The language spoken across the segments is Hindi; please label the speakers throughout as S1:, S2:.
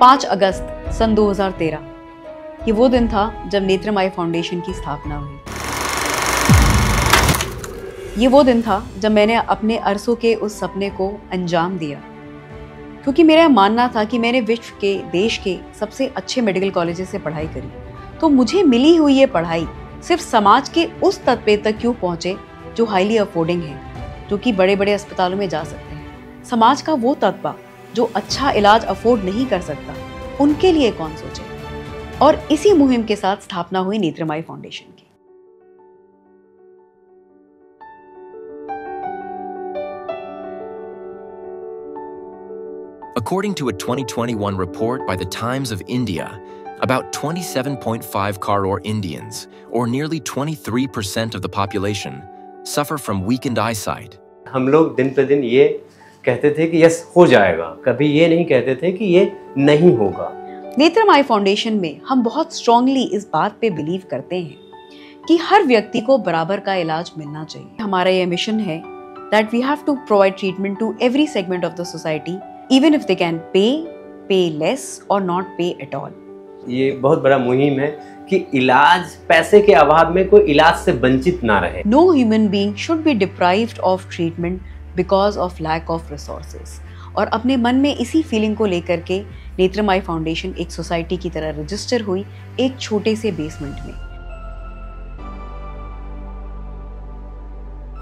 S1: 5 अगस्त सन 2013 ये वो दिन था जब नेत्रम आई फाउंडेशन की स्थापना हुई। ये वो दिन था जब मैंने अपने अरसों के उस सपने को अंजाम दिया, क्योंकि मेरा मानना था कि मैंने विश्व के, देश के सबसे अच्छे मेडिकल कॉलेजेस से पढ़ाई करी, तो मुझे मिली हुई ये पढ़ाई सिर्फ समाज के उस तबके तक क्यों पहुंचे जो हाईली अफोर्डिंग है, जो कि बड़े बड़े अस्पतालों में जा सकते हैं। समाज का वो तबका जो अच्छा इलाज अफोर्ड नहीं कर सकता, उनके लिए कौन सोचे। और इसी मुहिम के साथ स्थापना हुई नेत्रम आई फाउंडेशन की।
S2: According to a 2021 report by the Times of India, about 27.5 crore Indians, or nearly 23% of the population, suffer from weakened eyesight.
S3: हम लोग दिन पे दिन ये कहते थे कि यस हो जाएगा, कभी ये नहीं कहते थे कि ये नहीं होगा।
S1: नेत्रम आई फाउंडेशन में हम बहुत स्ट्रांगली इस बात पे बिलीव करते हैं कि हर व्यक्ति को बराबर का इलाज मिलना चाहिए। हमारा ये मिशन है that we have to provide treatment to every segment of the society, even if they can pay less or not pay at all.
S3: ये बहुत बड़ा मुहिम है कि इलाज, पैसे के अभाव में कोई इलाज से वंचित ना रहे।
S1: No human being should be deprived of treatment because of lack of resources. और अपने मन में इसी फीलिंग को लेकर के नेत्रम आई फाउंडेशन एक सोसाइटी की तरह रजिस्टर हुई एक छोटे से बेसमेंट में।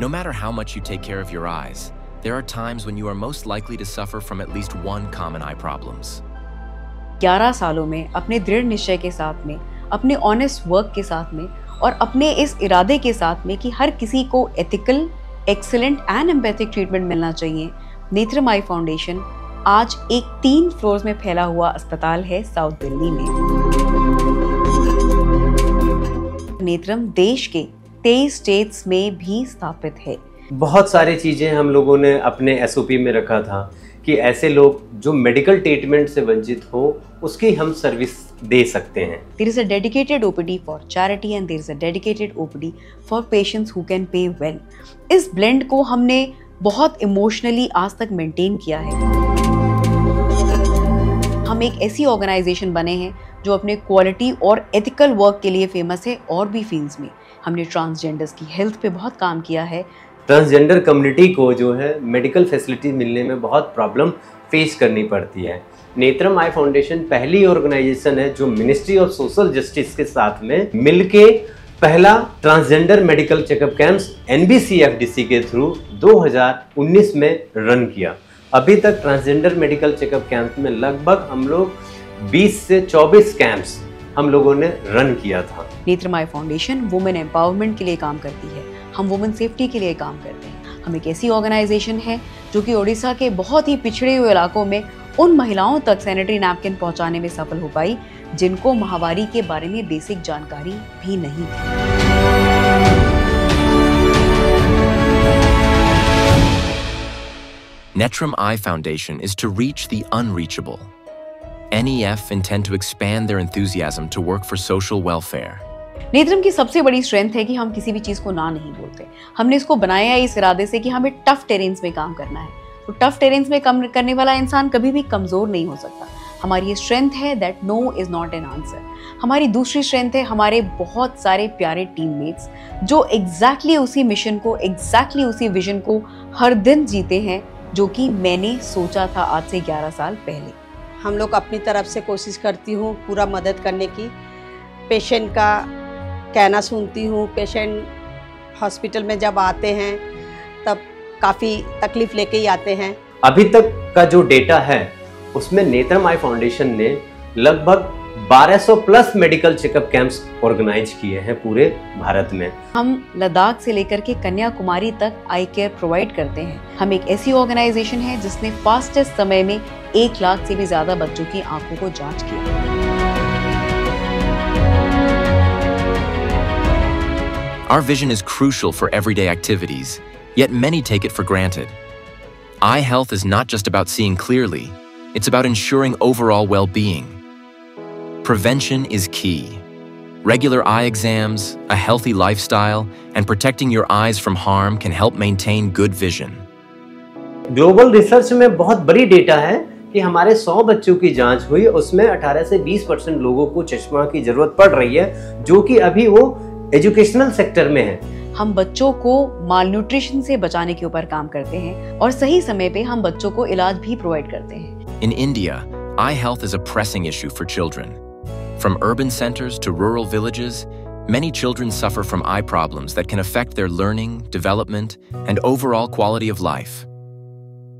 S2: No matter how much you take care of your eyes, there are times when you are most likely to suffer from at least one common eye problems.
S1: 11 सालों में अपने दृढ़ निश्चय के साथ में, अपने ऑनेस्ट वर्क के साथ में और अपने इस इरादे के साथ में कि हर किसी को ethical, excellent and empathic treatment मिलना चाहिए, नेत्रम आई फाउंडेशन आज एक 3 फ्लोर्स में फैला हुआ अस्पताल है साउथ दिल्ली में। नेत्रम देश के 23 स्टेट्स में भी स्थापित है।
S3: बहुत सारी चीजें हम लोगों ने अपने एसओपी में रखा था कि ऐसे लोग जो मेडिकल ट्रीटमेंट से वंचित हो उसकी हम सर्विस दे सकते हैं।
S1: There is a dedicated OPD for charity and there is a dedicated OPD for patients who can pay well. इस ब्लेंड को हमने बहुत इमोशनली आज तक मेंटेन किया है। हम एक ऐसी ऑर्गेनाइजेशन बने हैं जो अपने क्वालिटी और एथिकल वर्क के लिए फेमस है। और भी फील्ड्स में हमने ट्रांसजेंडर्स की हेल्थ पे बहुत काम किया है।
S3: ट्रांसजेंडर कम्युनिटी को जो है मेडिकल फैसिलिटी मिलने में बहुत प्रॉब्लम फेस करनी पड़ती है। नेत्रम आई फाउंडेशन पहली ऑर्गेनाइजेशन है जो मिनिस्ट्री ऑफ सोशल जस्टिस के साथ में मिलके पहला transgender medical checkup camps NBCFDC के थ्रू 2019 में रन किया। अभी तक ट्रांसजेंडर मेडिकल चेकअप कैंप में लगभग हम लोग 20 से 24 कैंप्स हम लोगों ने रन किया था।
S1: नेत्रम आई फाउंडेशन वुमेन एम्पावरमेंट के लिए काम करती है। हम वुमेन सेफ्टी के लिए काम करते हैं। हम एक ऐसी ऑर्गेनाइजेशन है जो कि ओडिशा के बहुत ही पिछड़े हुए इलाकों में उन महिलाओं तक सैनिटरी नैपकिन पहुंचाने में सफल हो पाई जिनको महामारी के बारे में बेसिक जानकारी भी नहीं थी।
S2: Netram Eye Foundation is to reach the unreachable. NEF intend to expand their enthusiasm to work for social welfare.
S1: नेत्रम की सबसे बड़ी स्ट्रेंथ है कि हम किसी भी चीज को ना नहीं बोलते। हमने इसको बनाया इस इरादे से कि हमें टफ टेरेन्स में काम करना है। तो टफ टेरेन्स में काम करने वाला इंसान कभी भी कमजोर नहीं हो सकता। हमारी ये स्ट्रेंथ है that no is not an answer. हमारी दूसरी स्ट्रेंथ है हमारे बहुत सारे प्यारे टीममेट्स जो एग्जैक्टली उसी मिशन को, एग्जैक्टली उसी विजन को हर दिन जीते हैं जो कि मैंने सोचा था आज से 11 साल पहले।
S4: हम लोग अपनी तरफ से कोशिश करती हूँ पूरा मदद करने की। पेशेंट का कहना सुनती हूँ। पेशेंट हॉस्पिटल में जब आते हैं तब काफ़ी तकलीफ लेके ही आते हैं।
S3: अभी तक का जो डेटा है उसमें नेत्रम आई फाउंडेशन ने लगभग 1200 plus medical checkup camps organise किए हैं पूरे भारत में।
S1: हम लद्दाख से लेकर के कन्याकुमारी तक आई केयर प्रोवाइड करते हैं। हम एक ऐसी ऑर्गेनाइजेशन है जिसने फास्टेस्ट समय में 1 लाख से भी ज्यादा बच्चों की आंखों को जांच किया।
S2: Our vision is crucial for everyday activities, yet many take it for granted. Eye health is not just about seeing clearly, it's about ensuring overall well-being. Prevention is key. Regular eye exams, a healthy lifestyle, and protecting your eyes from harm can help maintain good vision.
S3: Global research में बहुत बड़ी डेटा है कि हमारे 100 बच्चों की जांच हुई, उसमें 18 से 20% लोगों को चश्मा की जरूरत पड़ रही है, जो कि अभी वो एजुकेशनल सेक्टर में है।
S1: हम बच्चों को माल न्यूट्रिशन से बचाने के ऊपर काम करते हैं और सही समय पे हम बच्चों को इलाज भी प्रोवाइड करते हैं।
S2: In India, eye health is a pressing issue for children. From urban centers to rural villages, many children suffer from eye problems that can affect their learning, development, and overall quality of life.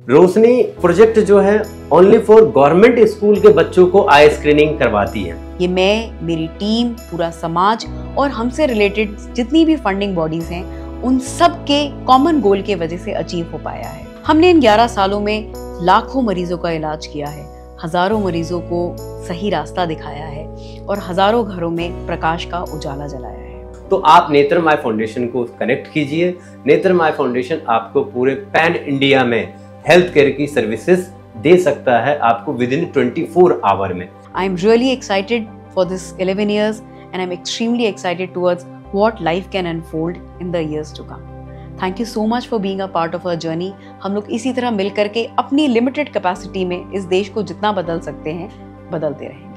S3: Roshni project जो है ओनली फॉर गवर्नमेंट स्कूल के बच्चों को आई स्क्रीनिंग करवाती है।
S1: ये मैं, मेरी टीम, पूरा समाज और हमसे रिलेटेड जितनी भी फंडिंग बॉडीज हैं, उन सब के कॉमन गोल के वजह से अचीव हो पाया है। हमने इन 11 सालों में लाखों मरीजों का इलाज किया है, हजारों मरीजों को सही रास्ता दिखाया है और हजारों घरों में प्रकाश का उजाला जलाया है।
S3: तो आप नेत्रम आई फाउंडेशन को कनेक्ट कीजिए। नेत्रम आई फाउंडेशन आपको पूरे पैन इंडिया में हेल्थ केयर की सर्विसेज दे सकता है, आपको विद इन 24 आवर में।
S1: I am really excited for this 11 years and I'm extremely excited towards what life can unfold in the years to come. Thank you so much for being a part of our journey. हम लोग इसी तरह मिल करके अपनी लिमिटेड कैपेसिटी में इस देश को जितना बदल सकते हैं, बदलते रहें।